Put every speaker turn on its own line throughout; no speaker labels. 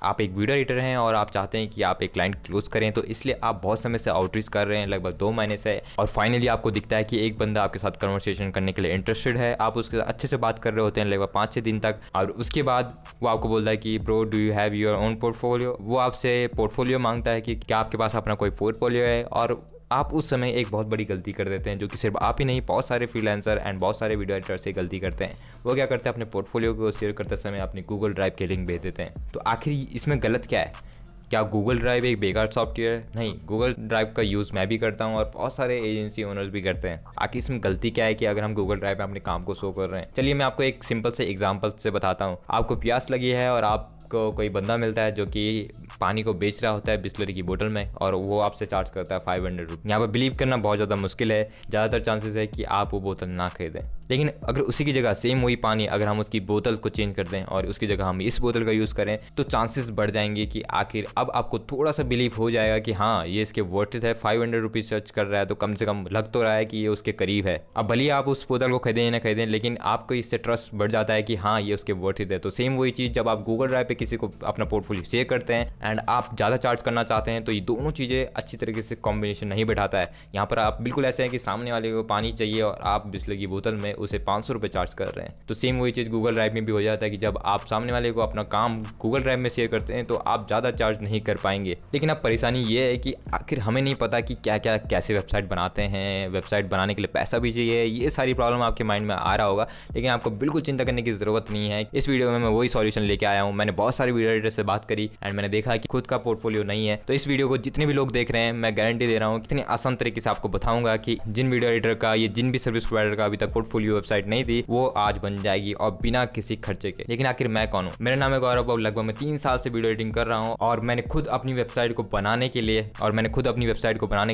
आप एक video editor हैं और आप चाहते हैं कि आप एक क्लाइंट क्लोज करें, तो इसलिए आप बहुत समय से आउटरीच कर रहे हैं, लगभग 2 महीने से, और फाइनली आपको दिखता है कि एक बंदा आपके साथ कन्वर्सेशन करने के लिए इंटरेस्टेड है। आप उसके साथ अच्छे से बात कर रहे होते हैं लगभग 5-6 दिन तक, और उसके बाद वो आपको बोलता है कि bro do you have your own portfolio. वो आपसे पोर्टफोलियो मांगता है कि क्या आपके पास अपना कोई पोर्टफोलियो है, और आप उस समय एक बहुत बड़ी गलती कर देते हैं, जो कि सिर्फ आप ही नहीं, बहुत सारे फ्रीलांसर एंड बहुत सारे वीडियो एडिटर से गलती करते हैं। वो क्या करते हैं, अपने पोर्टफोलियो को शेयर करते समय अपनी गूगल ड्राइव के लिंक भेज देते हैं। तो आखिर इसमें गलत क्या है? क्या गूगल ड्राइव एक बेकार सॉफ्टवेयर है? नहीं, गूगल ड्राइव का यूज़ मैं भी करता हूँ और बहुत सारे एजेंसी ओनर्स भी करते हैं। आखिर इसमें गलती क्या है कि अगर हम गूगल ड्राइव में अपने काम को शो कर रहे हैं? चलिए मैं आपको एक सिंपल से एग्जांपल से बताता हूँ। आपको प्यास लगी है और आपको कोई बंदा मिलता है जो कि पानी को बेच रहा होता है बिस्लरी की बोतल में, और वो आपसे चार्ज करता है 500 रुपये। यहाँ पर बिलीव करना बहुत ज़्यादा मुश्किल है, ज़्यादातर चांसेस है कि आप वो बोतल ना खरीदें। लेकिन अगर उसी की जगह सेम वही पानी अगर हम उसकी बोतल को चेंज कर दें और उसकी जगह हम इस बोतल का यूज़ करें, तो चांसेस बढ़ जाएंगे कि आखिर अब आपको थोड़ा सा बिलीव हो जाएगा कि हाँ ये इसके वर्थ इट है। 500 रुपीज़ सर्च कर रहा है तो कम से कम लग तो रहा है कि ये उसके करीब है। अब भले आप उस बोतल को खरीदें या ना खरीदें, लेकिन आपको इससे ट्रस्ट बढ़ जाता है कि हाँ ये उसके वर्थ इट है। तो सेम वही चीज़ जब आप गूगल ड्राइव पे किसी को अपना पोर्टफोलियो शेयर करते हैं एंड आप ज़्यादा चार्ज करना चाहते हैं, तो ये दोनों चीज़ें अच्छी तरीके से कॉम्बिनेशन नहीं बैठाता है। यहाँ पर आप बिल्कुल ऐसे हैं कि सामने वाले को पानी चाहिए और आप बिस्लरी की बोतल में उसे 500 रुपये चार्ज कर रहे हैं। तो सेम वही चीज़ गूगल ड्राइव में भी हो जाता है कि जब आप सामने वाले को अपना काम गूगल ड्राइव में शेयर करते हैं तो आप ज़्यादा चार्ज नहीं कर पाएंगे। लेकिन अब परेशानी ये है कि आखिर हमें नहीं पता कि क्या क्या कैसे वेबसाइट बनाते हैं, वेबसाइट बनाने के लिए पैसा भी चाहिए, ये सारी प्रॉब्लम आपके माइंड में आ रहा होगा। लेकिन आपको बिल्कुल चिंता करने की ज़रूरत नहीं है। इस वीडियो में मैं वही सॉल्यूशन लेके आया हूँ। मैंने बहुत सारे वीडियो एडिटर से बात करी एंड मैंने देखा कि खुद का पोर्टफोलियो नहीं है। तो इस वीडियो को जितने भी लोग देख रहे हैं, मैं गारंटी दे रहा हूँ कितनी आसान तरीके से आपको बताऊंगा कि जिन वीडियो एडिटर का, ये जिन भी सर्विस प्रोवाइडर का अभी तक पोर्टफोलियो वेबसाइट नहीं थी, वो आज बन जाएगी और बिना किसी खर्चे के। लेकिन आखिर मैं कौन हूँ? मेरा नाम है गौरव और लगभग मैं 3 साल से वीडियो एडिटिंग कर रहा हूँ, और मैंने खुद अपनी वेबसाइट को बनाने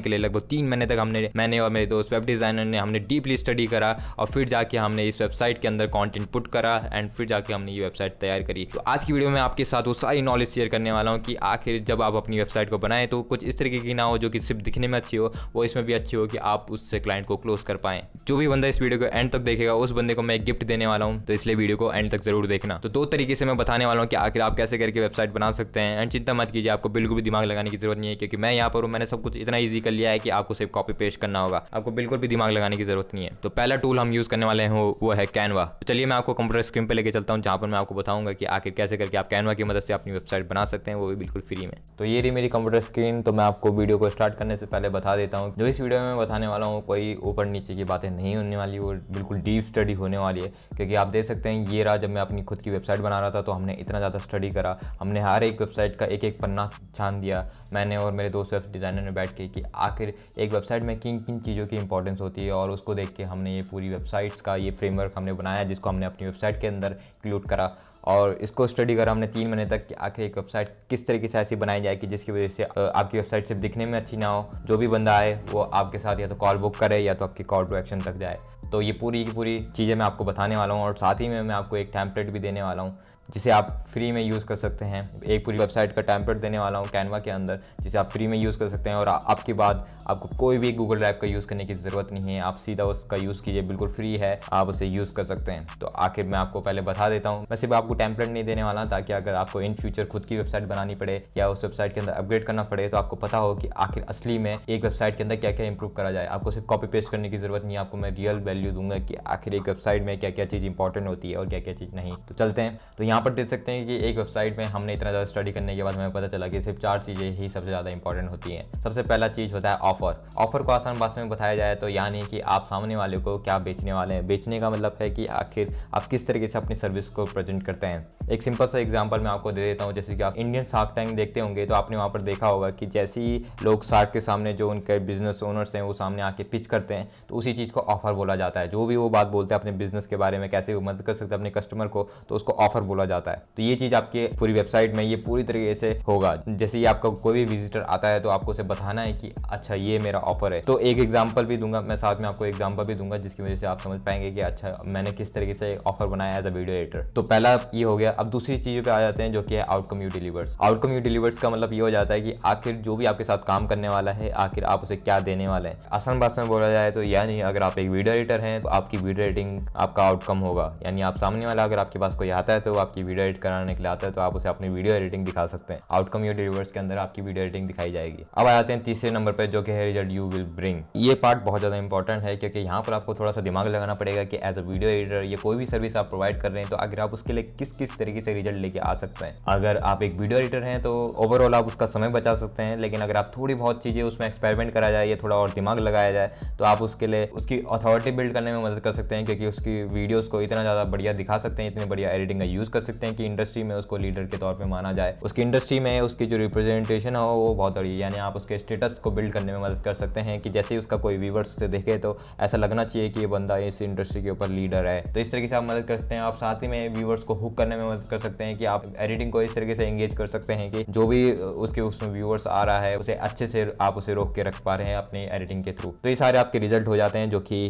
के लिए लगभग 3 महीने तक मैंने और मेरे दोस्त वेब डिजाइनर ने हमने डीपली स्टडी करा, और फिर जाके हमने इस वेबसाइट के अंदर कंटेंट पुट करा एंड फिर जाके हमने ये वेबसाइट तैयार करी। तो आज की वीडियो में आपके साथ वो सारी नॉलेज शेयर करने वाला हूँ कि आखिर जब आप अपनी वेबसाइट को बनाएं तो कुछ इस तरीके की ना हो जो कि सिर्फ दिखने में अच्छी हो, वो इसमें भी अच्छी हो कि आप उससे क्लाइंट को क्लोज कर पाएं। जो भी बंदा इस वीडियो को एंड तक देखेगा उस बंदे को मैं एक गिफ्ट देने वाला हूं, तो इसलिए वीडियो को एंड तक जरूर देखना। तो 2 तरीके से मैं बताने वाला हूं कि आखिर आप कैसे करके वेबसाइट बना सकते हैं। एंड चिंता मत कीजिए, आपको बिल्कुल भी दिमाग लगाने की जरूरत नहीं है, क्योंकि मैं यहाँ पर हूँ। मैंने सब कुछ इतना ईजी कर लिया है कि आपको सिर्फ कॉपी पेस्ट करना होगा, आपको बिल्कुल भी दिमाग लगाने की जरूरत नहीं है। तो पहला टूल हम यूज करने वाले हैं वो है कैनवा। तो चलिए मैं आपको कंप्यूटर स्क्रीन पर लेके चलता हूँ, जहाँ पर मैं आपको बताऊंगा कि आखिर कैसे करके आप कैनवा की मदद से अपनी वेबसाइट बना सकते हैं, वो भी बिल्कुल फ्री में। तो ये रही मेरी कंप्यूटर स्क्रीन। तो मैं आपको वीडियो को स्टार्ट करने से पहले बता देता हूँ, जो इस वीडियो में मैं बताने वाला हूँ कोई ऊपर नीचे की बातें नहीं होने वाली, वो बिल्कुल डीप स्टडी होने वाली है। क्योंकि आप देख सकते हैं ये रहा, जब मैं अपनी खुद की वेबसाइट बना रहा था तो हमने इतना ज़्यादा स्टडी करा, हमने हर एक वेबसाइट का एक एक पन्ना छान दिया, मैंने और मेरे दोस्त वेब डिज़ाइनर ने बैठ के, कि आखिर एक वेबसाइट में किन किन चीज़ों की इंपॉर्टेंस होती है, और उसको देख के हमने ये पूरी वेबसाइट्स का ये फ्रेमवर्क हमने बनाया, जिसको हमने अपनी वेबसाइट के अंदर इंक्लूड करा। और इसको स्टडी करा हमने 3 महीने तक कि आखिर एक वेबसाइट किस तरीके से ऐसी बनाई जाए कि जिसकी वजह से आपकी वेबसाइट सिर्फ दिखने में अच्छी ना हो, जो भी बंदा आए वो आपके साथ या तो कॉल बुक करे या तो आपकी कॉल टू एक्शन तक जाए। तो ये पूरी की पूरी चीज़ें मैं आपको बताने वाला हूँ, और साथ ही में मैं आपको एक टेम्पलेट भी देने वाला हूँ जिसे आप फ्री में यूज़ कर सकते हैं। एक पूरी वेबसाइट का टेम्पलेट देने वाला हूँ कैनवा के अंदर, जिसे आप फ्री में यूज़ कर सकते हैं। और आपके बाद आपको कोई भी गूगल ड्राइव का यूज़ करने की ज़रूरत नहीं है, आप सीधा उसका यूज़ कीजिए, बिल्कुल फ्री है, आप उसे यूज़ कर सकते हैं। तो आखिर मैं आपको पहले बता देता हूँ, मैं सिर्फ आपको टेम्पलेट नहीं देने वाला, ताकि अगर आपको इन फ्यूचर खुद की वेबसाइट बनानी पड़े या उस वेबसाइट के अंदर अपग्रेड करना पड़े तो आपको पता हो कि आखिर असली में एक वेबसाइट के अंदर क्या क्या इंप्रूव करा जाए। आपको सिर्फ कॉपी पेस्ट करने की ज़रूरत नहीं है, आपको मैं रियल वैल्यू दूंगा कि आखिर एक वेबसाइट में क्या क्या चीज़ इंपॉर्टेंट होती है और क्या क्या चीज़ नहीं। तो चलते हैं। तो यहाँ पर देख सकते हैं कि एक वेबसाइट में हमने इतना ज़्यादा स्टडी करने के बाद हमें पता चला कि सिर्फ 4 चीज़ें ही सबसे ज़्यादा इंपॉर्टेंट होती हैं। सबसे पहला चीज़ होता है ऑफर। ऑफर को आसान भाषा में बताया जाए तो यानी कि आप सामने वाले को क्या बेचने वाले हैं। बेचने का मतलब है कि आखिर आप किस तरीके से अपनी सर्विस को प्रेजेंट करते हैं। एक सिंपल सा एग्जांपल मैं आपको दे देता हूँ। जैसे कि आप इंडियन शार्क टैंक देखते होंगे तो आपने वहाँ पर देखा होगा कि जैसे ही लोग शार्क के सामने, जो उनके बिजनेस ओनर्स हैं, वो सामने आके पिच करते हैं तो उसी चीज़ को ऑफर बोला जाता है। जो भी वो बात बोलते हैं अपने बिजनेस के बारे में, कैसे वो मदद कर सकते हैं अपने कस्टमर को, तो उसको ऑफर बोला जाता है। तो ये चीज़ आपके पूरी वेबसाइट में ये पूरी तरीके से होगा। जैसे ही आपका कोई भी विजिटर आता है तो आपको उसे बताना है कि अच्छा ये मेरा ऑफर है। तो एक एग्जांपल भी दूंगा मैं, साथ में आपको एग्जांपल भी दूंगा जिसकी वजह से आप समझ पाएंगे कि अच्छा मैंने किस तरीके से ऑफर बनाया एज अ वीडियो एडिटर। तो पहला ये हो गया। अब दूसरी चीज़ों पे आ जाते हैं जो कि है outcome you delivers. Outcome you delivers का मतलब ये हो जाता है कि आखिर जो भी आपके साथ काम करने वाला है, आखिर आप उसे क्या देने वाले हैं। आसान भाषा में बोला जाए तो यानी अगर आप एक वीडियो एडिटर हैं तो आपकी वीडियो एडिटिंग आपका आउटकम होगा। यानी आप सामने वाला अगर आपके पास कोई आता है तो आप आपकी वीडियो एडिट कराने के लिए आता है तो आप उसे अपनी वीडियो एडिटिंग दिखा सकते हैं। आउटकम योर डिलीवर्स के अंदर आपकी वीडियो एडिटिंग दिखाई जाएगी। अब आ जाते हैं तीसरे नंबर पर, जो कि है रिजल्ट यू विल ब्रिंग। ये पार्ट बहुत ज़्यादा इंपॉर्टेंट है क्योंकि यहाँ पर आपको थोड़ा सा दिमाग लगाना पड़ेगा कि एज अ वीडियो एडिटर ये कोई भी सर्विस आप प्रोवाइड कर रहे हैं तो अगर आप उसके लिए किस किस तरीके से रिजल्ट लेके आ सकते हैं। अगर आप एक वीडियो एडिटर हैं तो ओवरऑल आप उसका समय बचा सकते हैं, लेकिन अगर आप थोड़ी बहुत चीज़ें उसमें एक्सपेरिमेंट करा जाए, ये थोड़ा और दिमाग लगाया जाए तो आप उसके लिए उसकी अथॉरिटी बिल्ड करने में मदद कर सकते हैं, क्योंकि उसकी वीडियोस को इतना ज़्यादा बढ़िया दिखा सकते हैं, इतनी बढ़िया एडिटिंग का यूज़ कर सकते हैं कि इंडस्ट्री में उसको लीडर के तौर पे माना जाए। उसकी इंडस्ट्री में उसकी जो रिप्रेजेंटेशन हो वो बहुत बड़ी, यानी आप उसके स्टेटस को बिल्ड करने में मदद कर सकते हैं कि जैसे ही उसका कोई व्यूवर्स से देखे तो ऐसा लगना चाहिए कि ये बंदा इस इंडस्ट्री के ऊपर लीडर है। तो इस तरीके से आप मदद कर सकते हैं। आप साथ ही में व्यूवर्स को हुक करने में मदद कर सकते हैं कि आप एडिटिंग को इस तरीके से एंगेज कर सकते हैं कि जो भी उसमें व्यूवर्स आ रहा है उसे अच्छे से आप उसे रोक के रख पा रहे हैं अपनी एडिटिंग के थ्रू। तो ये सारे आपके रिजल्ट हो जाते हैं जो कि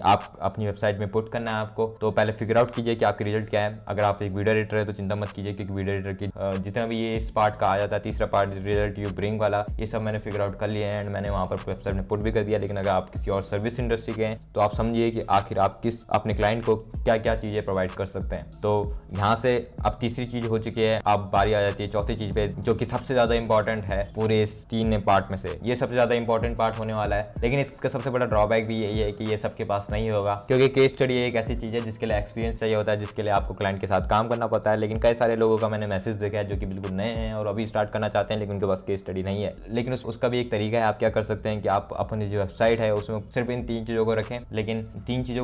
आप अपनी वेबसाइट में पुट करना है आपको। तो पहले फिगर आउट कीजिए कि आपके रिजल्ट क्या है। अगर आप एक वीडियो एडिटर है तो चिंता मत कीजिए, क्योंकि वीडियो एडिटर की जितना भी ये इस पार्ट का आ जाता है, तीसरा पार्ट रिजल्ट यू ब्रिंग वाला, ये सब मैंने फिगर आउट कर लिया है एंड मैंने वहाँ पर वेबसाइट में पुट भी कर दिया। लेकिन अगर आप किसी और सर्विस इंडस्ट्री के हैं तो आप समझिए कि आखिर आप किस अपने क्लाइंट को क्या क्या चीज़ें प्रोवाइड कर सकते हैं। तो यहाँ से अब तीसरी चीज़ हो चुकी है, अब बारी आ जाती है चौथी चीज़ पे, जो कि सबसे ज़्यादा इंपॉर्टेंट है पूरे इस 3 पार्ट में से। ये सबसे ज़्यादा इंपॉर्टेंट पार्ट होने वाला है, लेकिन इसका सबसे बड़ा ड्रॉबैक भी यही है कि ये सबके पास नहीं होगा, क्योंकि केस स्टडी एक ऐसी चीज़ है जिसके लिए एक्सपीरियंस चाहिए होता है, जिसके लिए आपको क्लाइंट के साथ काम करना पड़ता है। लेकिन कई सारे लोगों का मैंने मैसेज देखा है जो कि बिल्कुल नए हैं और अभी स्टार्ट करना चाहते हैं, लेकिन उनके पास केस स्टडी नहीं है। लेकिन उसका भी एक तरीका है। आप क्या कर सकते हैं कि आप अपनी जो वेबसाइट है उसमें सिर्फ इन 3 चीज़ों को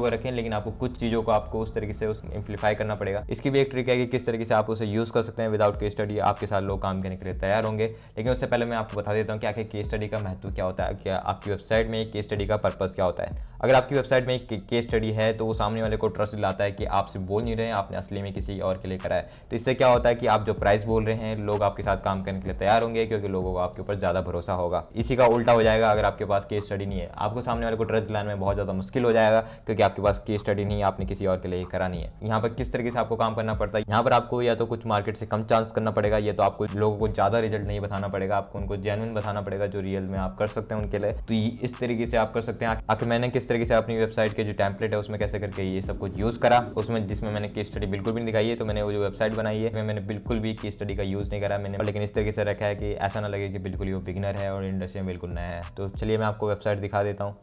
रखें, लेकिन आपको कुछ चीज़ों को आपको उस तरीके से इम्प्लीफाई करना पड़ेगा। इसकी भी एक ट्रिक है कि किस तरीके से आप उसे यूज़ कर सकते हैं विदाउट केस स्टडी। आपके साथ लोग काम करने के लिए तैयार होंगे, लेकिन उससे पहले मैं आपको बता देता हूँ कि आखिर केस स्टडी का महत्व क्या होता है, क्या आपकी वेबसाइट में एक केस स्टडी का पर्पस क्या होता है। अगर आपकी वेबसाइट में एक केस स्टडी है तो वो सामने वाले को ट्रस्ट दिलाता है कि आप सिर्फ बोल नहीं रहे हैं, आपने असली में किसी और के लिए करा है। तो इससे क्या होता है कि आप जो प्राइस बोल रहे हैं लोग आपके साथ काम करने के लिए तैयार होंगे, क्योंकि लोगों को आपके ऊपर ज़्यादा भरोसा होगा। इसी का उल्टा हो जाएगा अगर आपके पास केस स्टडी नहीं है, आपको सामने वाले को ट्रस्ट दिलाने में बहुत ज़्यादा मुश्किल हो जाएगा, क्योंकि आपके पास केस स्टडी नहीं है, आपने किसी और के लिए करा नहीं है। यहाँ पर किस तरीके से आपको काम करना पड़ता है, यहाँ पर आपको या तो कुछ मार्केट से कम चांस करना पड़ेगा, या तो आपको लोगों को ज़्यादा रिजल्ट नहीं बताना पड़ेगा, आपको उनको जेन्युइन बताना पड़ेगा जो रियल में आप कर सकते हैं उनके लिए। तो इस तरीके से आप कर सकते हैं। आखिर मैंने किस तरीके से अपनी वेबसाइट के जो टेम्पलेट है उसमें कैसे करके ये सब कुछ यूज़ करा, उसमें जिसमें मैंने केस स्टडी बिल्कुल भी नहीं दिखाई है। तो मैंने वो जो वेबसाइट बनाई है मैंने बिल्कुल भी केस स्टडी का यूज़ नहीं करा मैंने, लेकिन इस तरीके से रखा है कि ऐसा ना लगे कि बिल्कुल ही वो बिगिनर है और इंडस्ट्री में बिल्कुल नया है। तो चलिए मैं आपको वेबसाइट दिखा देता हूँ।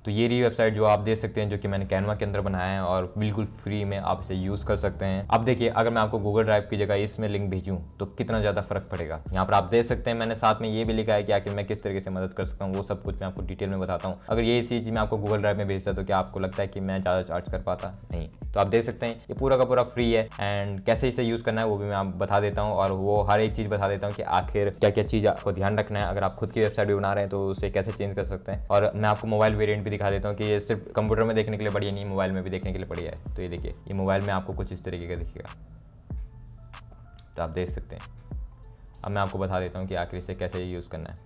तो ये रही वेबसाइट जो आप देख सकते हैं, जो कि मैंने कैनवा के अंदर बनाया है और बिल्कुल फ्री में आप इसे यूज़ कर सकते हैं। अब देखिए, अगर मैं आपको गूगल ड्राइव की जगह इसमें लिंक भेजूँ तो कितना ज़्यादा फर्क पड़ेगा। यहाँ पर आप देख सकते हैं मैंने साथ में ये भी लिखा है कि आखिर मैं किस तरीके से मदद कर सकता हूँ, वो सब कुछ मैं आपको डिटेल में बताता हूँ। अगर ये चीज़ मैं आपको गूगल ड्राइव में भेजता तो क्या आपको लगता है कि मैं ज़्यादा चार्ज कर पाता? नहीं। तो आप देख सकते हैं ये पूरा का पूरा फ्री है एंड कैसे इसे यूज़ करना है वो भी मैं आप बता देता हूँ, और वो हर एक चीज़ बता देता हूँ कि आखिर क्या क्या चीज़ आपको ध्यान रखना है। अगर आप खुद की वेबसाइट भी बना रहे हैं तो उसे कैसे चेंज कर सकते हैं, और मैं आपको मोबाइल वेरिएंट भी दिखा देता हूँ कि ये सिर्फ कंप्यूटर में देखने के लिए बढ़िया नहीं, मोबाइल में भी देखने के लिए बढ़िया है। तो ये देखिए, ये मोबाइल में आपको कुछ इस तरीके का दिखेगा, तो आप देख सकते हैं। अब मैं आपको बता देता हूँ कि आखिर इसे कैसे यूज़ करना है।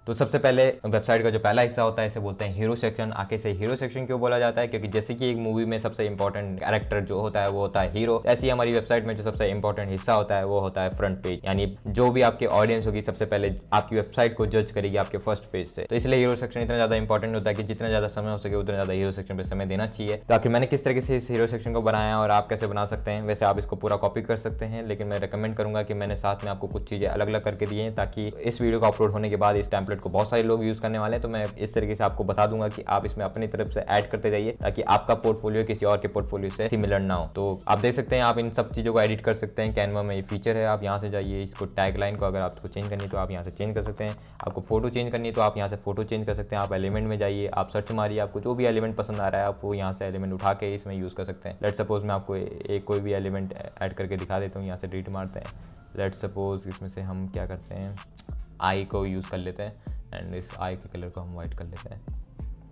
तो सबसे पहले वेबसाइट का जो पहला हिस्सा होता है इसे बोलते हैं हीरो सेक्शन। आगे से हीरो सेक्शन क्यों बोला जाता है, क्योंकि जैसे कि एक मूवी में सबसे इंपॉर्टेंट कैरेक्टर जो होता है वो होता है हीरो, ऐसे ही हमारी वेबसाइट में जो सबसे इंपॉर्टेंट हिस्सा होता है वो होता है फ्रंट पेज। यानी जो भी आपकी ऑडियंस होगी सबसे पहले आपकी वेबसाइट को जज करेगी आपके फर्स्ट पेज से। तो इसलिए हीरो सेक्शन इतना ज़्यादा इंपॉर्टेंट होता है कि जितना ज़्यादा समय हो सके उतना ज़्यादा हीरो सेक्शन पर समय देना चाहिए। तो आखिर मैंने किस तरीके से इस हीरो सेक्शन को बनाया और आप कैसे बना सकते हैं, वैसे आप इसको पूरा कॉपी कर सकते हैं, लेकिन मैं रिकमेंड करूँगा कि मैंने साथ में आपको कुछ चीज़ें अलग अलग करके दी हैं, ताकि इस वीडियो को अपलोड होने के बाद इस टेम्पलेट को बहुत सारे लोग करने वाले हैं। तो मैं इस तरीके से आपको बता दूंगा कि आप इसमें अपनी तरफ से ऐड करते जाइए, ताकि आपका पोर्टफोलियो किसी और के पोर्टफोलियो से सिमिलर ना हो। तो आप देख सकते हैं आप इन सब चीज़ों को एडिट कर सकते हैं। कैनवा में ये फीचर है, आप यहाँ से जाइए, इसको टैग लाइन को अगर आपको चेंज करनी है तो आप यहाँ से चेंज कर सकते हैं। आपको फोटो चेंज करनी है तो आप यहाँ से फोटो चेंज कर सकते हैं। आप एलिमेंट में जाइए, आप सर्च मारिए, आपको जो भी एलिमेंट पसंद आ रहा है आप वो यहाँ से एलिमेंट उठा के इसमें यूज़ कर सकते हैं। लेट सपोज मैं आपको एक कोई भी एलिमेंट ऐड करके दिखा देता हूँ। यहाँ से डिलीट मारते हैं। लेट सपोज इसमें से हम क्या करते हैं, आई को यूज़ कर लेते हैं एंड इस आई के कलर को हम वाइट कर लेते हैं।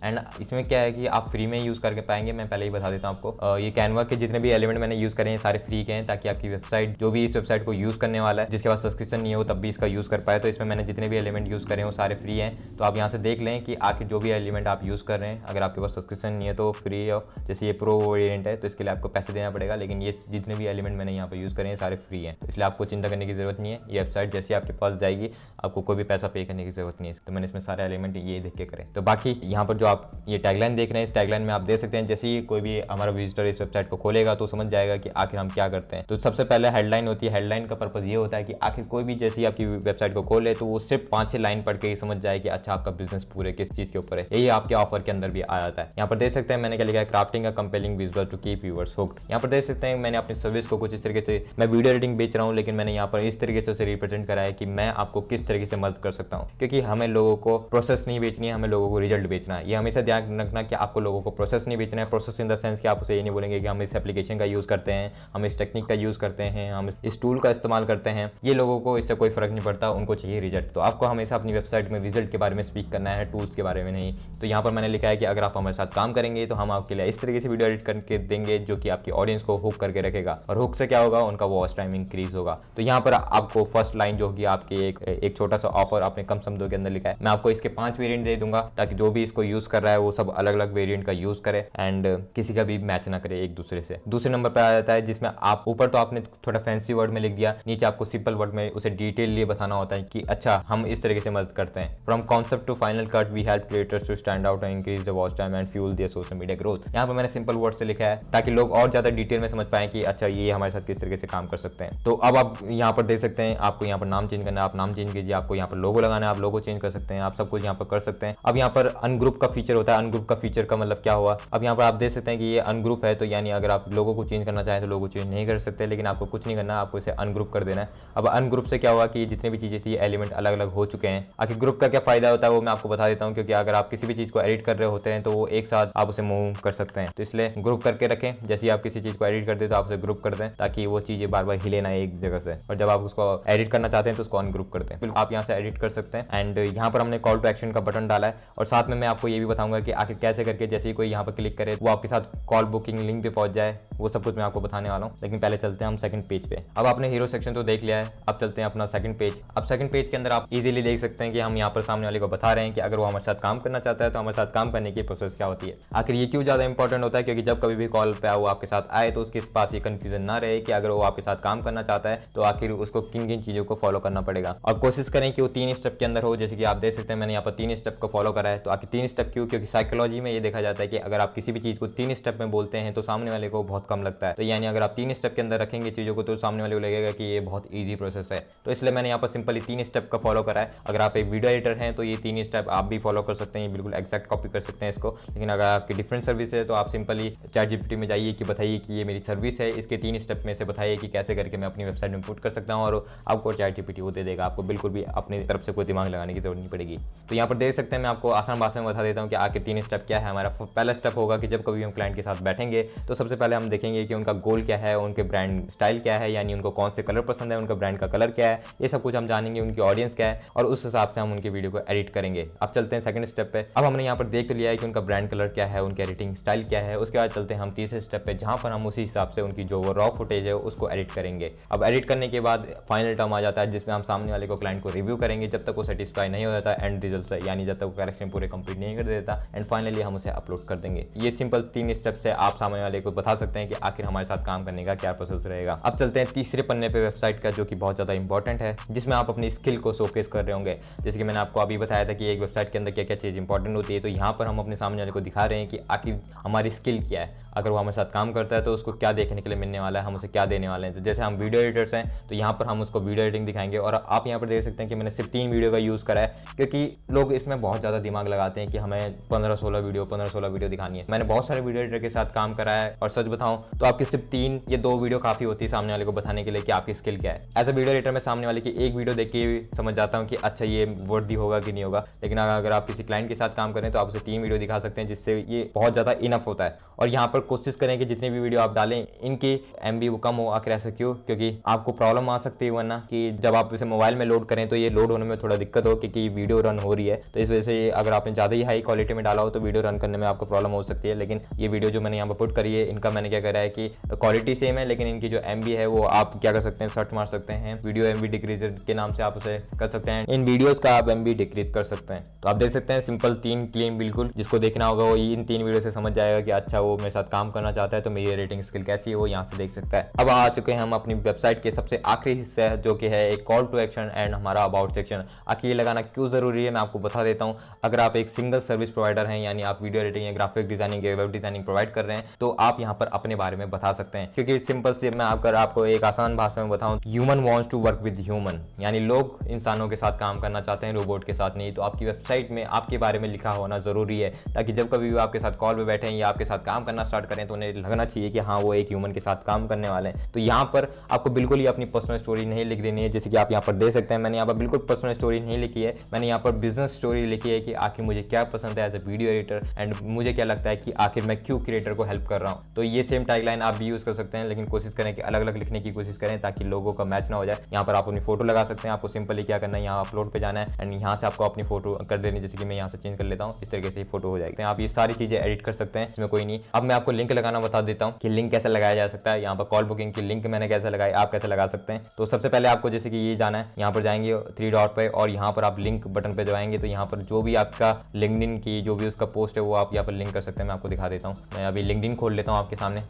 एंड इसमें क्या है कि आप फ्री में यूज़ करके पाएंगे। मैं पहले ही बता देता हूँ आपको, ये कैनवा के जितने भी एलिमेंट मैंने यूज़ करे हैं सारे फ्री के हैं, ताकि आपकी वेबसाइट जो भी इस वेबसाइट को यूज़ करने वाला है, जिसके पास सब्सक्रिप्शन नहीं हो तब भी इसका यूज़ कर पाए। तो इसमें मैंने जितने भी एलिमेंट यूज़ करे हैं वो सारे फ्री हैं। तो आप यहाँ से देख लें कि आखिर जो भी एलिमेंट आप यूज़ कर रहे हैं, अगर आपके पास सब्सक्रिप्शन नहीं है तो फ्री हो। जैसे ये प्रो वेरिएंट है तो इसके लिए आपको पैसे देना पड़ेगा, लेकिन ये जितने भी एलिमेंट मैंने यहाँ पर यूज़ करे हैं सारे फ्री हैं, इसलिए आपको चिंता करने की ज़रूरत नहीं है। ये वेबसाइट जैसे आपके पास जाएगी आपको कोई भी पैसा पे करने की ज़रूरत नहीं है। तो मैंने इसमें सारे एलिमेंट ये देख के करें। तो बाकी यहाँ पर जो आप ये टैगलाइन देख रहे हैं, इस टैगलाइन में आप देख सकते हैं जैसे ही कोई भी हमारा विजिटर इस वेबसाइट को खोलेगा तो समझ जाएगा कि आखिर हम क्या करते हैं। तो सबसे पहले हेडलाइन होती है। हेडलाइन का पर्पज ये होता है कि आखिर कोई भी जैसे ही आपकी वेबसाइट को खोले तो वो सिर्फ 5-6 लाइन पढ़ के ही समझ जाए कि अच्छा आपका बिजनेस पूरे किस चीज के ऊपर है। यही आपके ऑफर के अंदर भी आ जाता है। यहाँ पर देख सकते हैं मैंने क्या लिखा है, crafting a compelling visual to keep viewers hooked. यहाँ पर देख सकते हैं मैंने अपनी सर्विस को कुछ इस तरीके से, मैं वीडियो एडिटिंग बेच रहा हूँ लेकिन मैंने यहाँ पर इस तरीके से उसे रिप्रेजेंट करा है कि मैं आपको किस तरीके से मदद कर सकता हूँ, क्योंकि हमें लोगों को प्रोसेस नहीं बेचनी है, हमें लोगों को रिजल्ट बेचना है। ये हमेशा ध्यान रखना कि आपको लोगों को प्रोसेस नहीं बेचना है। प्रोसेस इन द सेंस कि आप उसे ये नहीं बोलेंगे कि हम इस एप्लीकेशन का यूज़ करते हैं, हम इस टेक्निक का यूज़ करते हैं, हम इस टूल का इस्तेमाल करते हैं। ये लोगों को इससे कोई फर्क नहीं पड़ता, उनको चाहिए रिजल्ट। तो आपको हमेशा अपनी वेबसाइट में रिजल्ट के बारे में स्पीक करना है, टूल्स के बारे में नहीं। तो यहाँ पर मैंने लिखा है कि अगर आप हमारे साथ काम करेंगे तो हम आपके लिए इस तरीके से वीडियो एडिट करके देंगे जो कि आपकी ऑडियंस को हुक करके रखेगा, और हुक से क्या होगा, उनका वॉच टाइम इंक्रीज होगा। तो यहाँ पर आपको फर्स्ट लाइन जो होगी आपकी एक छोटा सा ऑफर आपने कम शब्दों के अंदर लिखा है। मैं आपको इसके 5 वेरिएंट दे दूंगा ताकि जो भी इसको यूज कर रहा है वो सब अलग अलग वेरिएंट का यूज करे एंड किसी का भी मैच ना करे एक दूसरे से। दूसरे नंबर पर आ जाता है जिसमें आप ऊपर तो आपने थोड़ा फैंसी वर्ड में लिख दिया, नीचे आपको सिंपल वर्ड में उसे डिटेल लिए बताना होता है कि अच्छा हम इस तरीके से मदद करते हैं। From concept to final cut we help creators to stand out and increase the watch time and fuel their social media growth. यहाँ पर मैंने सिंपल वर्ड से लिखा है ताकि लोग और ज्यादा डिटेल में समझ पाए कि अच्छा ये हमारे साथ किस तरीके से काम कर सकते हैं। तो अब आप यहाँ पर देख सकते हैं, आपको यहाँ पर नाम चेंज करना है, आप नाम चेंज कीजिए। आपको यहाँ पर लोगो लगाना है, आप लोगो चेंज कर सकते हैं, आप सब कुछ यहाँ पर कर सकते हैं। अब यहाँ पर अनग्रुप का फीचर होता है। अनग्रुप का फीचर का मतलब क्या हुआ, अब यहाँ पर आप देख सकते हैं कि ये अनग्रुप है, तो यानी अगर आप लोगों को चेंज करना चाहें तो लोगो चेंज नहीं कर सकते, लेकिन आपको कुछ नहीं करना, आपको इसे अनग्रुप कर देना है। अब अनग्रुप से क्या हुआ कि जितनी भी चीजें थी एलिमेंट अलग अलग हो चुके हैं। आखिर ग्रुप का क्या फायदा होता है वो मैं आपको बता देता हूँ, क्योंकि अगर आप किसी भी चीज को एडिट कर रहे होते हैं तो वो एक साथ आप उसे मूव कर सकते हैं। तो इसलिए ग्रुप करके रखें, जैसे आप किसी चीज को एडिट करते हैं तो आप उसे ग्रुप कर दें ताकि वो चीजें बार बार हिले ना एक जगह से, और जब आप उसको एडिट करना चाहते हैं तो उसको अनग्रुप करते हैं। आप यहाँ से एडिट कर सकते हैं। एंड यहाँ पर हमने कॉल टू एक्शन का बटन डाला है, और साथ में मैं आपको ये भी बताऊंगा कि आखिर कैसे करके जैसे ही कोई यहाँ पर क्लिक करे वो आपके साथ कॉल बुकिंग लिंक पे पहुंच जाए, वो सब कुछ मैं आपको बताने वाला हूँ। लेकिन पहले चलते हैं हम सेकंड पेज पे। अब आपने हीरो सेक्शन तो देख लिया है, अब चलते हैं अपना सेकंड पेज। अब सेकंड पेज के अंदर आप इजीली देख सकते हैं कि हम यहाँ पर सामने वाले को बता रहे हैं कि अगर वो हमारे साथ काम करना चाहता है तो हमारे साथ काम करने की प्रोसेस क्या होती है। आखिर ये क्यों ज्यादा इंपॉर्टेंट होता है, क्योंकि जब कभी भी कॉल पे वो आपके साथ आए तो उसके पास ये कंफ्यूजन ना रहे कि अगर वो आपके साथ काम करना चाहता है तो आखिर उसको किन किन चीजों को फॉलो करना पड़ेगा। और कोशिश करें कि वो 3 स्टेप के अंदर हो, जैसे कि आप देख सकते हैं मैंने यहाँ पर 3 स्टेप को फॉलो करा है। तो आखिर 3 स्टेप क्यों, क्योंकि साइकोलॉजी में ये देखा जाता है कि अगर आप किसी भी चीज को 3 स्टेप में बोलते हैं तो सामने वाले को बहुत कम लगता है। तो यानी अगर आप 3 स्टेप के अंदर रखेंगे चीजों को तो सामने वाले को लगेगा कि ये बहुत ईजी प्रोसेस है। तो इसलिए मैंने यहाँ पर सिंपली 3 स्टेप का फॉलो करा है। अगर आप एक वीडियो एडिटर हैं तो ये 3 स्टेप आप भी फॉलो कर सकते हैं, बिल्कुल एक्जैक्ट कॉपी कर सकते हैं इसको। लेकिन अगर आपकी डिफरेंट सर्विस है तो आप सिंपली ChatGPT में जाइए कि बताइए कि ये मेरी सर्विस है, इसके 3 स्टेप में से बताइए कि कैसे करके मैं अपनी वेबसाइट में पुट कर सकता हूँ, और आपको ChatGPT वो दे देगा। आपको बिल्कुल भी अपनी तरफ से कोई दिमाग लगाने की जरूरत नहीं पड़ेगी। तो यहाँ पर देख सकते हैं मैं आपको आसान भाषा में बता देता हूँ कि आखिर 3 स्टेप क्या है। हमारा पहला स्टेप होगा कि जब कभी हम क्लाइंट के साथ बैठेंगे तो सबसे पहले हम देखेंगे कि उनका गोल क्या है, उनके ब्रांड स्टाइल क्या है, यानी उनको कौन से कलर पसंद है, उनका ब्रांड का कलर क्या है, ये सब कुछ हम जानेंगे, उनकी ऑडियंस क्या है, और उस हिसाब से हम उनकी वीडियो को एडिट करेंगे। अब चलते हैं सेकंड स्टेप पे। अब हमने यहाँ पर देख लिया है कि उनका ब्रांड कलर क्या है, उनकी एडिटिंग स्टाइल क्या है। उसके बाद चलते हैं हम तीसरे स्टेप पे, जहाँ पर हम उसी हिसाब से उनकी जो रॉ फुटेज है उसको एडिट करेंगे। अब एडिट करने के बाद फाइनल टर्म आ जाता है जिसमें हम सामने वाले को क्लाइंट को रिव्यू करेंगे जब तक वो सेटिस्फाई नहीं हो जाता एंड रिजल्ट से, यानी जब तक वो करेक्शन पूरे कंप्लीट नहीं कर देता, एंड फाइनली हम उसे अपलोड कर देंगे। ये सिंपल 3 स्टेप से आप सामने वाले को बता सकते हैं कि आखिर हमारे साथ काम करने का क्या प्रोसेस रहेगा। अब चलते हैं तीसरे पन्ने पे वेबसाइट का, जो कि बहुत ज्यादा इंपॉर्टेंट है, जिसमें आप अपनी स्किल को शोकेस कर रहे होंगे। जैसे कि मैंने आपको अभी बताया था कि एक वेबसाइट के अंदर क्या क्या चीज इंपॉर्टेंट होती है, तो यहाँ पर हम अपने सामने वाले को दिखा रहे हैं कि आखिर हमारी स्किल क्या है। अगर वो हमारे साथ काम करता है तो उसको क्या देखने के लिए मिलने वाला है, हम उसे क्या देने वाले हैं। तो जैसे हम वीडियो एडिटर्स हैं तो यहाँ पर हम उसको वीडियो एडिटिंग दिखाएंगे। और आप यहाँ पर देख सकते हैं कि मैंने सिर्फ 3 वीडियो का यूज़ करा है, क्योंकि लोग इसमें बहुत ज़्यादा दिमाग लगाते हैं कि हमें 15-16 वीडियो दिखानी है। मैंने बहुत सारे वीडियो एडिटर के साथ काम करा है, और सच बताऊं तो आपकी सिर्फ 3 या 2 वीडियो काफ़ी होती है सामने वाले को बताने के लिए कि आपकी स्किल क्या है। एज अ वीडियो एडिटर मैं सामने वाले की एक वीडियो देख के समझ जाता हूँ कि अच्छा ये वर्दी होगा कि नहीं होगा। लेकिन अगर आप किसी क्लाइंट के साथ काम करें तो आप उसे 3 वीडियो दिखा सकते हैं, जिससे ये बहुत ज़्यादा इनफ होता है। और यहाँ पर कोशिश करें कि जितनी भी वीडियो आप डालें इनकी MB वो कम हो। आखिर ऐसा क्यों, क्योंकि आपको प्रॉब्लम आ सकती है वरना कि जब आप इसे मोबाइल में लोड करें तो ये लोड होने में थोड़ा दिक्कत हो, क्योंकि वीडियो रन हो रही है। तो इस वजह से अगर आपने ज़्यादा ही हाई क्वालिटी में डाला हो तो वीडियो रन करने में आपको प्रॉब्लम हो सकती है। लेकिन ये वीडियो जो मैंने यहाँ पर पुट करी है, इनका मैंने क्या करा है कि क्वालिटी सेम है, लेकिन इनकी जो MB है वो आप क्या कर सकते हैं, सर्च मार सकते हैं, वीडियो MB डिक्रीजर के नाम से आप उसे कर सकते हैं। इन वीडियोस का आप MB डिक्रीज कर सकते हैं। तो आप देख सकते हैं सिंपल 3 क्लीन, बिल्कुल जिसको देखना होगा वो इन 3 वीडियो से समझ जाएगा कि अच्छा वो मेरे साथ काम करना चाहता है तो मेरी रेटिंग स्किल कैसी है वो यहाँ से देख सकता है। अब आ चुके हैं हम अपनी वेबसाइट के सबसे आखिरी हिस्से जो कि है एक कॉल टू एक्शन एंड हमारा अबाउट सेक्शन। आखिर ये लगाना क्यों जरूरी है मैं आपको बता देता हूँ। अगर आप एक सिंगल सर्विस प्रोवाइडर हैं, यानी आप वीडियो एडिटिंग या ग्राफिक डिजाइनिंग या वेब डिजाइनिंग प्रोवाइड कर रहे हैं, तो आप यहाँ पर अपने बारे में बता सकते हैं। क्योंकि सिंपल से मैं अगर आपको एक आसान भाषा में बताऊं, human wants to work with human, यानी लोग इंसानों के साथ काम करना चाहते हैं, रोबोट के साथ नहीं। तो आपकी वेबसाइट में आपके बारे में लिखा होना जरूरी है, ताकि जब कभी भी आपके साथ कॉल पे बैठे या आपके साथ काम करना स्टार्ट करें तो उन्हें लगना चाहिए कि हाँ वो एक ह्यूमन के साथ काम करने वाले हैं। तो यहाँ पर आपको बिल्कुल ही अपनी पर्सनल स्टोरी नहीं लिख देनी है, जैसे कि आप यहाँ पर देख सकते हैं। मैंने यहाँ पर बिल्कुल पर्सनल स्टोरी नहीं लिखी है, मैंने यहाँ पर बिजनेस स्टोरी लिखी है कि आखिर मुझे क्या पसंद है as a video editor and मुझे क्या लगता है कि आखिर मैं क्यों क्रिएटर को हेल्प कर रहा हूँ। तो ये सेम टैगलाइन आप भी यूज कर सकते हैं, लेकिन कोशिश करें कि अलग अलग लिखने की कोशिश करें ताकि लोगों का मैच ना हो जाए। यहाँ पर आप अपनी फोटो लगा सकते हैं। आपको सिंपली क्या करना है, यहाँ अपलोड पे जाना है एंड यहाँ से आपको अपनी फोटो कर देनी, जैसे कि मैं यहाँ से चेंज कर लेता हूँ, इस तरीके से ही फोटो हो जाएगी। आप ये सारी चीजें एडिट कर सकते हैं, इसमें कोई नहीं। अब मैं आपको लिंक लगाना बता देता हूँ कि लिंक कैसे लगाया जा सकता है। यहाँ पर कॉल बुकिंग की लिंक मैंने कैसे लगाई, आप कैसे लगा सकते हैं। तो सबसे पहले आपको जैसे कि ये जाना है, यहाँ पर जाएंगे 3 डॉट पे और यहाँ पर आप लिंक बटन पे जाएंगे तो यहाँ पर जो भी आपका लिंक्डइन की जो भी उसका पोस्ट है वो आप यहाँ पर लिंक कर सकते हैं। मैं आपको दिखा देता हूँ, मैं अभी लिंक्डइन खोल लेता हूँ आपके सामने।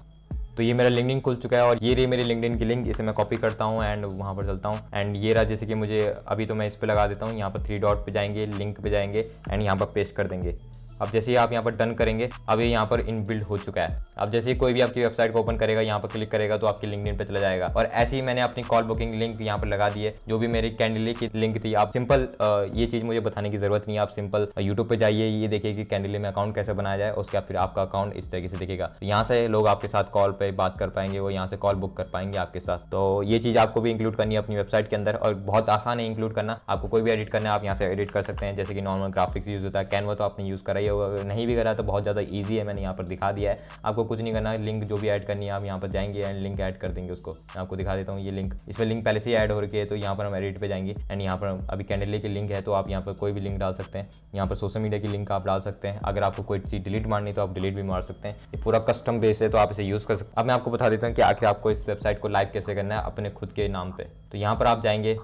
तो ये मेरा लिंक्डइन खुल चुका है और ये रही मेरी लिंक्डइन की लिंक, इसे मैं कॉपी करता हूँ एंड वहाँ पर चलता हूँ एंड ये रहा, जैसे कि मुझे अभी तो मैं इस पर लगा देता हूँ। यहाँ पर 3 डॉट पे जाएंगे, लिंक पे जाएंगे एंड यहाँ पर पेस्ट कर देंगे। अब जैसे ही आप यहाँ पर डन करेंगे, अब ये यहाँ पर इनबिल्ड हो चुका है। अब जैसे ही कोई भी आपकी वेबसाइट को ओपन करेगा, यहाँ पर क्लिक करेगा तो आपकी लिंक्डइन पे चला जाएगा। और ऐसे ही मैंने अपनी कॉल बुकिंग लिंक यहाँ पर लगा दी है, जो भी मेरी कैंडली की लिंक थी। आप सिंपल ये चीज़ मुझे बताने की जरूरत नहीं है, आप सिंपल यूट्यूब पे जाइए, ये देखिए कि कैंडली में अकाउंट कैसे बनाया जाए, उसके बाद फिर आपका अकाउंट इस तरीके से दिखेगा। यहाँ से लोग आपके साथ कॉल पे बात कर पाएंगे, वो यहाँ से कॉल बुक कर पाएंगे आपके साथ। तो ये चीज़ आपको भी इंक्लूड करनी है अपनी वेबसाइट के अंदर और बहुत आसान है इंक्लूड करना। आपको कोई भी एडिट करना है आप यहाँ से एडिट कर सकते हैं, जैसे कि नॉर्मल ग्राफिक्स यूज होता है। कैनवा तो आपने यूज़ करा ही होगा, अगर नहीं भी करा तो बहुत ज़्यादा ईजी है, मैंने यहाँ पर दिखा दिया है। आपको कुछ नहीं करना है, लिंक जो भी ऐड करनी है आप यहाँ पर जाएंगे एंड लिंक ऐड कर देंगे उसको। मैं आपको दिखा देता हूँ, ये लिंक, इसमें लिंक पहले से ही ऐड हो रखी है। तो यहाँ पर हम एडिट पे जाएंगे एंड यहाँ पर अभी कैंडली की लिंक है तो आप यहाँ पर कोई भी लिंक डाल सकते हैं। यहाँ पर सोशल मीडिया की लिंक आप डाल सकते हैं। अगर आपको कोई चीज़ डिलीट मारनी तो आप डिलीट भी मार सकते हैं। ये पूरा कस्टम बेस है तो आप इसे यूज़ कर सकते हैं। अब मैं आपको बता देता हूँ कि आखिर आपको इस वेबसाइट को लाइव कैसे करना है अपने खुद के नाम पे। तो यहाँ पर आप जाएंगे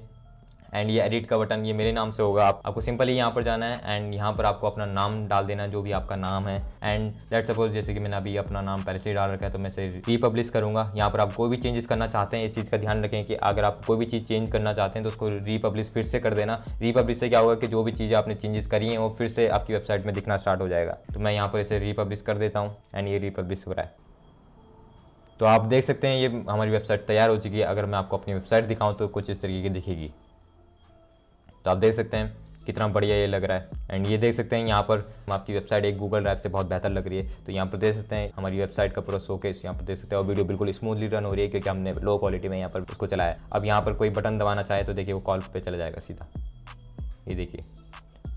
एंड ये एडिट का बटन ये मेरे नाम से होगा। आपको सिंपली यहाँ पर जाना है एंड यहाँ पर आपको अपना नाम डाल देना है, जो भी आपका नाम है। एंड लेट्स सपोज जैसे कि मैंने अभी अपना नाम पहले से ही डाल रखा है तो मैं इसे रीपब्लिश करूँगा। यहाँ पर आप कोई भी चेंजेस करना चाहते हैं, इस चीज़ का ध्यान रखें कि अगर आप कोई भी चीज़ चेंज करना चाहते हैं तो उसको रीपब्लिश फिर से कर देना। रीपब्लिश से क्या होगा कि जो भी चीज़ें आपने चेंजेस करी हैं वो फिर से आपकी वेबसाइट में दिखना स्टार्ट हो जाएगा। तो मैं यहाँ पर इसे रीपब्लिश कर देता हूँ एंड ये रीपब्लिश हो रहा है। तो आप देख सकते हैं ये हमारी वेबसाइट तैयार हो चुकी है। अगर मैं आपको अपनी वेबसाइट दिखाऊँ तो कुछ इस तरीके की दिखेगी। तो आप देख सकते हैं कितना बढ़िया ये लग रहा है एंड ये देख सकते हैं यहाँ पर आपकी वेबसाइट एक गूगल ड्राइव से बहुत बेहतर लग रही है। तो यहाँ पर देख सकते हैं हमारी वेबसाइट का पूरा शोकेस यहाँ पर देख सकते हैं और वीडियो बिल्कुल स्मूथली रन हो रही है क्योंकि हमने लो क्वालिटी में यहाँ पर उसको चलाया। अब यहाँ पर कोई बटन दबाना चाहे तो देखिए वो कॉल पे चला जाएगा सीधा, ये देखिए।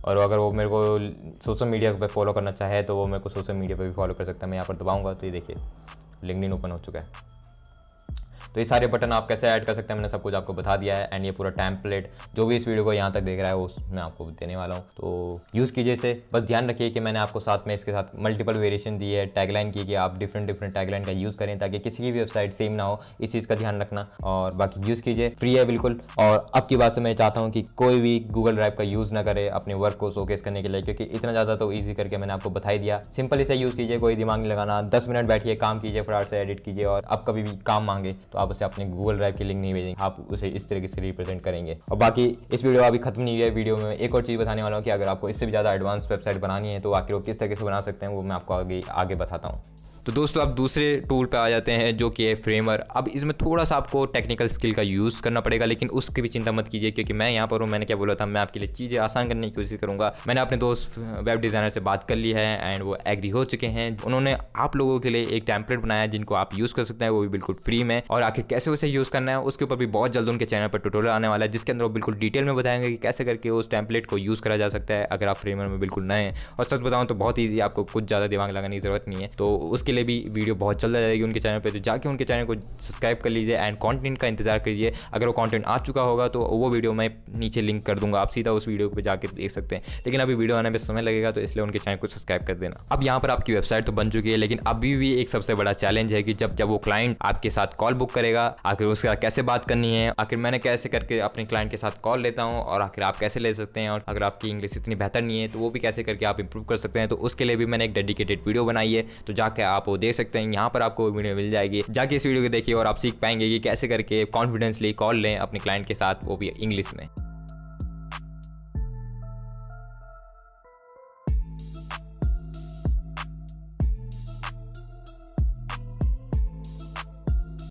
और अगर वो मेरे को सोशल मीडिया पर फॉलो करना चाहे तो वो मेरे को सोशल मीडिया पर भी फॉलो कर सकता है। मैं यहाँ पर दबाऊँगा तो ये देखिए लिंक्डइन ओपन हो चुका है। तो ये सारे बटन आप कैसे ऐड कर सकते हैं मैंने सब कुछ आपको बता दिया है एंड ये पूरा टेम्पलेट जो भी इस वीडियो को यहाँ तक देख रहा है वो मैं आपको देने वाला हूँ। तो यूज़ कीजिए इसे। बस ध्यान रखिए कि मैंने आपको साथ में इसके साथ मल्टीपल वेरिएशन दी है टैगलाइन की कि आप डिफरेंट टैगलाइन का यूज़ करें ताकि किसी की भी वेबसाइट सेम ना हो, इस चीज़ का ध्यान रखना। और बाकी यूज़ कीजिए, फ्री है बिल्कुल। और अब की बात से मैं चाहता हूँ कि कोई भी गूगल ड्राइव का यूज़ ना करे अपने वर्क को शोकेस करने के लिए, क्योंकि इतना ज़्यादा तो ईजी करके मैंने आपको बता ही दिया। सिंपल इसे यूज़ कीजिए, कोई दिमाग नहीं लगाना। 10 मिनट बैठिए, काम कीजिए, फटाफट से एडिट कीजिए और अब कभी भी काम मांगे तो आप उसे अपने गूगल ड्राइव की लिंक नहीं भेजेंगे, आप उसे इस तरीके से रिप्रेजेंट करेंगे। और बाकी इस वीडियो अभी खत्म नहीं हुआ है। वीडियो में एक और चीज़ बताने वाला हूँ कि अगर आपको इससे भी ज़्यादा एडवांस वेबसाइट बनानी है तो आखिर वो किस तरीके से बना सकते हैं वो मैं आपको आगे बताता हूँ। तो दोस्तों अब दूसरे टूल पे आ जाते हैं जो कि है फ्रेमर। अब इसमें थोड़ा सा आपको टेक्निकल स्किल का यूज़ करना पड़ेगा, लेकिन उसकी भी चिंता मत कीजिए क्योंकि मैं यहाँ पर हूँ। मैंने क्या बोला था, मैं आपके लिए चीज़ें आसान करने की कोशिश करूँगा। मैंने अपने दोस्त वेब डिज़ाइनर से बात कर ली है एंड वो एग्री हो चुके हैं। उन्होंने आप लोगों के लिए एक टेम्पलेट बनाया जिनको आप यूज़ कर सकते हैं, वो भी बिल्कुल फ्री में। और आखिर कैसे उसे यूज़ करना है उसके ऊपर भी बहुत जल्द उनके चैनल पर ट्यूटोरियल आने वाला है जिसके अंदर वो बिल्कुल डिटेल में बताएंगे कि कैसे करके उस टेम्पलेट को यूज़ करा जा सकता है अगर आप फ्रेमर में बिल्कुल नए हैं। और सच बताऊँ तो बहुत ईजी, आपको कुछ ज़्यादा दिमाग लगाने की ज़रूरत नहीं है। तो उसके लिए भी वीडियो बहुत जल्द आ जाएगी उनके चैनल पे, तो जाके उनके चैनल को सब्सक्राइब कर लीजिए एंड कंटेंट का इंतजार कीजिए। अगर वो कंटेंट आ चुका होगा तो वो वीडियो मैं नीचे लिंक कर दूंगा, आप सीधा उस वीडियो पे जाके देख सकते हैं। लेकिन अभी वीडियो आने में समय लगेगा तो इसलिए उनके चैनल को सब्सक्राइब कर देना। अब यहाँ पर आपकी वेबसाइट तो बन चुकी है, लेकिन अभी भी एक सबसे बड़ा चैलेंज है कि जब वो क्लाइंट आपके साथ कॉल बुक करेगा, आखिर उसके साथ कैसे बात करनी है, आखिर मैंने कैसे करके अपने क्लाइंट के साथ कॉल लेता हूँ और आखिर आप कैसे ले सकते हैं। और अगर आपकी इंग्लिश इतनी बेहतर नहीं है तो वो भी कैसे करके आप इंप्रूव कर सकते हैं। तो उसके लिए भी मैंने एक डेडिकेटेड वीडियो बनाई है, तो जाके आप आप वो देख सकते हैं, यहाँ पर आपको वीडियो मिल जाएगी। जाके इस वीडियो को देखिए और आप सीख पाएंगे कि कैसे करके कॉन्फिडेंसली कॉल लें अपने क्लाइंट के साथ, वो भी इंग्लिश में।